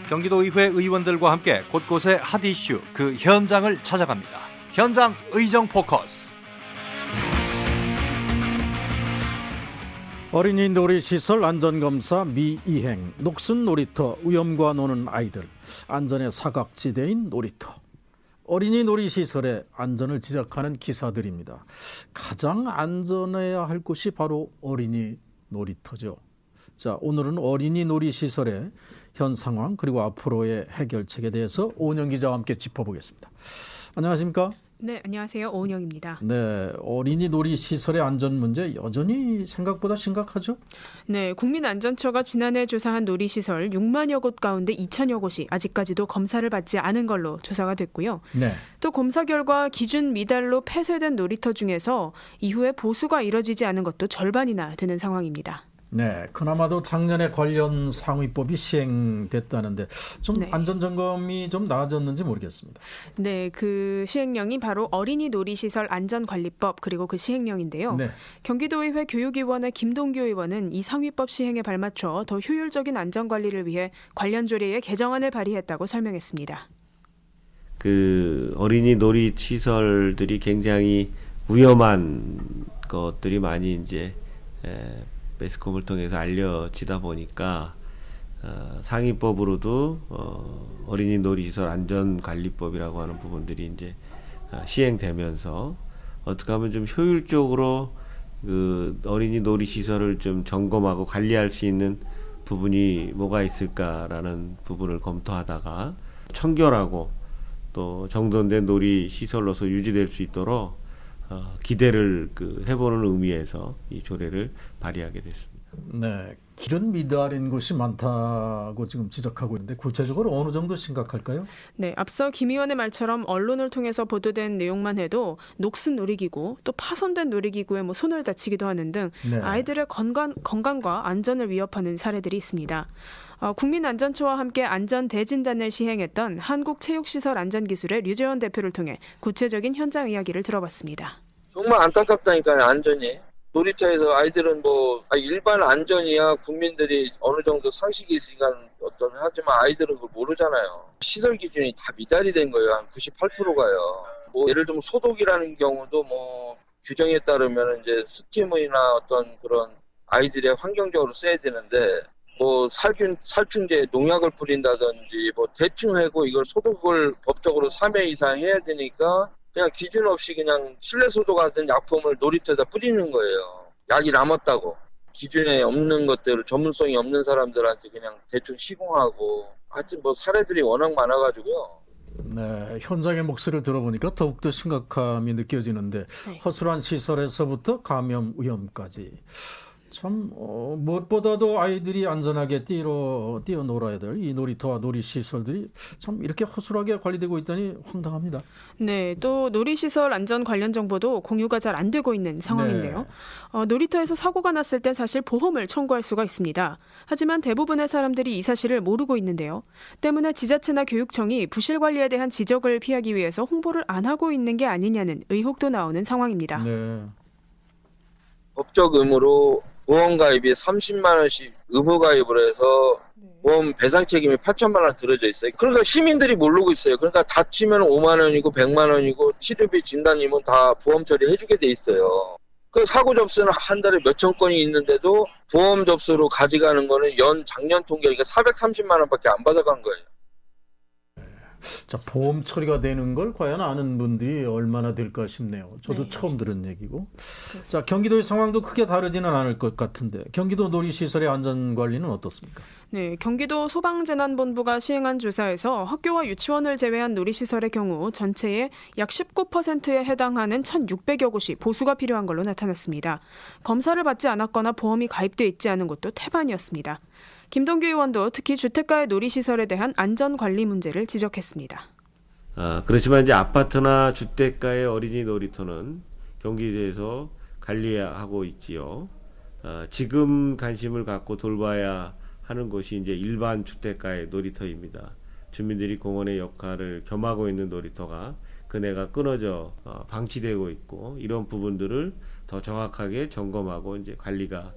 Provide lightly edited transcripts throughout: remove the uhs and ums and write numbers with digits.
경기도의회 의원들과 함께 곳곳의 핫 이슈 그 현장을 찾아갑니다. 현장 의정 포커스. 어린이 놀이시설 안전검사 미이행, 녹슨 놀이터, 위험과 노는 아이들, 안전의 사각지대인 놀이터. 어린이 놀이시설의 안전을 지적하는 기사들입니다. 가장 안전해야 할 곳이 바로 어린이 놀이터죠. 자, 오늘은 어린이 놀이시설의 현 상황 그리고 앞으로의 해결책에 대해서 오은영 기자와 함께 짚어보겠습니다. 안녕하십니까? 네, 안녕하세요. 오은영입니다. 네, 어린이 놀이시설의 안전 문제 여전히 생각보다 심각하죠? 네, 국민안전처가 지난해 조사한 놀이시설 6만여 곳 가운데 2천여 곳이 아직까지도 검사를 받지 않은 걸로 조사가 됐고요. 네. 또 검사 결과 기준 미달로 폐쇄된 놀이터 중에서 이후에 보수가 이뤄지지 않은 것도 절반이나 되는 상황입니다. 네, 그나마도 작년에 관련 상위법이 시행됐다는데 좀 네. 안전점검이 좀 나아졌는지 모르겠습니다. 네, 그 시행령이 바로 어린이 놀이시설 안전관리법 그리고 그 시행령인데요. 네. 경기도의회 교육위원회 김동규 의원은 이 상위법 시행에 발맞춰 더 효율적인 안전관리를 위해 관련 조례에 개정안을 발의했다고 설명했습니다. 그 어린이 놀이 시설들이 굉장히 위험한 것들이 많이 이제 매스컴을 통해서 알려지다 보니까 상위법으로도 어린이 놀이시설 안전관리법이라고 하는 부분들이 이제 시행되면서 어떻게 하면 좀 효율적으로 그 어린이 놀이시설을 좀 점검하고 관리할 수 있는 부분이 뭐가 있을까라는 부분을 검토하다가 청결하고 또 정돈된 놀이시설로서 유지될 수 있도록 기대를 해보는 의미에서 이 조례를 발의하게 됐습니다. 네, 기준 미달인 곳이 많다고 지금 지적하고 있는데 구체적으로 어느 정도 심각할까요? 네, 앞서 김 의원의 말처럼 언론을 통해서 보도된 내용만 해도 녹슨 놀이기구, 또 파손된 놀이기구에 손을 다치기도 하는 등 네. 아이들의 건강과 안전을 위협하는 사례들이 있습니다. 국민안전처와 함께 안전대진단을 시행했던 한국체육시설안전기술의 류재원 대표를 통해 구체적인 현장 이야기를 들어봤습니다. 정말 안타깝다니까요, 안전이. 놀이터에서 아이들은 일반 안전이야 국민들이 어느 정도 상식이 있으니까 하지만 아이들은 그걸 모르잖아요. 시설 기준이 다 미달이 된 거예요. 한 98%가요. 예를 들면 소독이라는 경우도 규정에 따르면 이제 스팀이나 그런 아이들의 환경적으로 써야 되는데 살균제 농약을 뿌린다든지 대충 하고 이걸 소독을 법적으로 3회 이상 해야 되니까 그냥 기준 없이 그냥 실내 소독하던 약품을 놀이터에다 뿌리는 거예요. 약이 남았다고. 기준에 없는 것들을 전문성이 없는 사람들한테 그냥 대충 시공하고 하여튼 사례들이 워낙 많아가지고요. 네, 현장의 목소리를 들어보니까 더욱더 심각함이 느껴지는데 네. 허술한 시설에서부터 감염 위험까지 참 무엇보다도 아이들이 안전하게 뛰어놀아야 될 이 놀이터와 놀이시설들이 참 이렇게 허술하게 관리되고 있다니 황당합니다. 네, 또 놀이시설 안전 관련 정보도 공유가 잘 안 되고 있는 상황인데요. 네. 놀이터에서 사고가 났을 때 사실 보험을 청구할 수가 있습니다. 하지만 대부분의 사람들이 이 사실을 모르고 있는데요. 때문에 지자체나 교육청이 부실 관리에 대한 지적을 피하기 위해서 홍보를 안 하고 있는 게 아니냐는 의혹도 나오는 상황입니다. 네. 법적 의무로 보험 가입이 30만 원씩 의무 가입을 해서 보험 배상 책임이 8천만 원 들어져 있어요. 그러니까 시민들이 모르고 있어요. 그러니까 다치면 5만 원이고 100만 원이고 치료비 진단이면 다 보험 처리해주게 돼 있어요. 그 사고 접수는 한 달에 몇천 건이 있는데도 보험 접수로 가져가는 거는 작년 통계니까 430만 원밖에 안 받아간 거예요. 자, 보험 처리가 되는 걸 과연 아는 분들이 얼마나 될까 싶네요. 저도 네. 처음 들은 얘기고. 자, 경기도의 상황도 크게 다르지는 않을 것 같은데 경기도 놀이시설의 안전관리는 어떻습니까? 네, 경기도 소방재난본부가 시행한 조사에서 학교와 유치원을 제외한 놀이시설의 경우 전체의 약 19%에 해당하는 1,600여 곳이 보수가 필요한 걸로 나타났습니다. 검사를 받지 않았거나 보험이 가입돼 있지 않은 곳도 태반이었습니다. 김동규 의원도 특히 주택가의 놀이시설에 대한 안전관리 문제를 지적했습니다. 그렇지만 이제 아파트나 주택가의 어린이 놀이터는 경기도에서 관리하고 있지요. 지금 관심을 갖고 돌봐야 하는 곳이 이제 일반 주택가의 놀이터입니다. 주민들이 공원의 역할을 겸하고 있는 놀이터가 그네가 끊어져 방치되고 있고 이런 부분들을 더 정확하게 점검하고 이제 관리가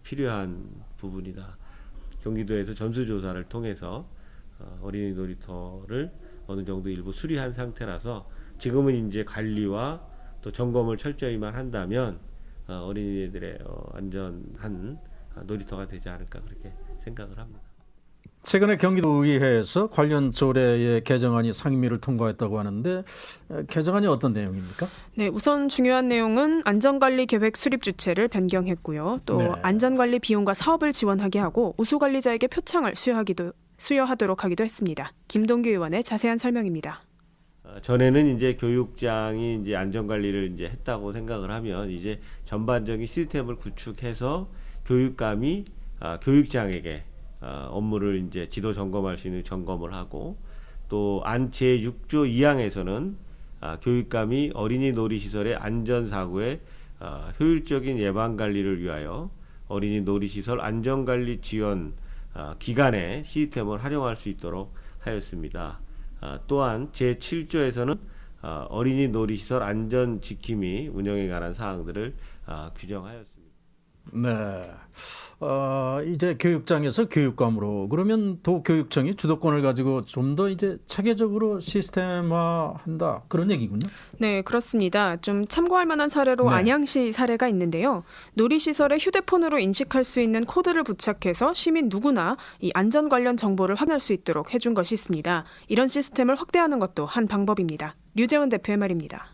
필요한 부분이다. 경기도에서 전수조사를 통해서 어린이 놀이터를 어느 정도 일부 수리한 상태라서 지금은 이제 관리와 또 점검을 철저히만 한다면 어린이들의 안전한 놀이터가 되지 않을까 그렇게 생각을 합니다. 최근에 경기도의회에서 관련 조례의 개정안이 상임위를 통과했다고 하는데 개정안이 어떤 내용입니까? 네, 우선 중요한 내용은 안전관리 계획 수립 주체를 변경했고요. 또 네. 안전관리 비용과 사업을 지원하게 하고 우수관리자에게 표창을 수여하도록 하기도 했습니다. 김동규 의원의 자세한 설명입니다. 전에는 이제 교육장이 이제 안전관리를 이제 했다고 생각을 하면 이제 전반적인 시스템을 구축해서 교육감이 교육장에게 업무를 이제 지도 점검할 수 있는 점검을 하고 또 제 6조 2항에서는 교육감이 어린이 놀이시설의 안전사고의 효율적인 예방관리를 위하여 어린이 놀이시설 안전관리 지원 기관의 시스템을 활용할 수 있도록 하였습니다. 또한 제 7조에서는 어린이 놀이시설 안전지킴이 운영에 관한 사항들을 규정하였습니다. 네. 이제 교육장에서 교육감으로 그러면 도교육청이 주도권을 가지고 좀 더 이제 체계적으로 시스템화한다 그런 얘기군요. 네, 그렇습니다. 좀 참고할 만한 사례로 네. 안양시 사례가 있는데요. 놀이시설에 휴대폰으로 인식할 수 있는 코드를 부착해서 시민 누구나 이 안전 관련 정보를 확인할 수 있도록 해준 것이 있습니다. 이런 시스템을 확대하는 것도 한 방법입니다. 류재원 대표의 말입니다.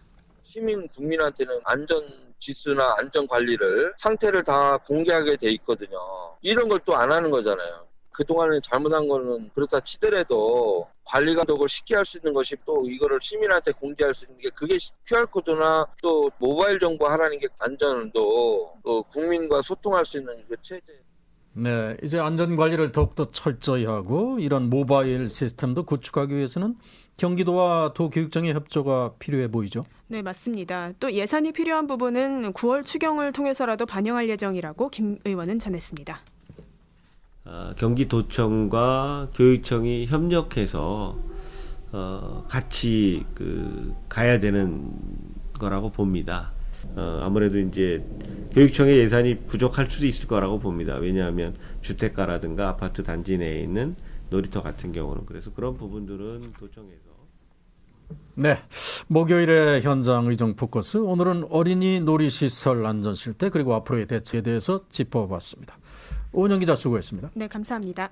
시민 국민한테는 안전 지수나 안전 관리를 상태를 다 공개하게 돼 있거든요. 이런 걸 또 안 하는 거잖아요. 그동안에 잘못한 거는 그렇다 치더라도 관리 감독을 쉽게 할 수 있는 것이 또 이거를 시민한테 공개할 수 있는 게 그게 QR코드나 또 모바일 정보 하라는 게 안전도 또 국민과 소통할 수 있는 그 체제. 네, 이제 안전 관리를 더욱더 철저히 하고 이런 모바일 시스템도 구축하기 위해서는 경기도와 도교육청의 협조가 필요해 보이죠. 네, 맞습니다. 또 예산이 필요한 부분은 9월 추경을 통해서라도 반영할 예정이라고 김 의원은 전했습니다. 경기도청과 교육청이 협력해서 같이 가야 되는 거라고 봅니다. 아무래도 이제 교육청의 예산이 부족할 수도 있을 거라고 봅니다. 왜냐하면 주택가라든가 아파트 단지 내에 있는 놀이터 같은 경우는 그래서 그런 부분들은 도청에서. 네, 목요일의 현장 의정 포커스 오늘은 어린이 놀이시설 안전 실태 그리고 앞으로의 대책에 대해서 짚어봤습니다. 오은영 기자 수고했습니다. 네, 감사합니다.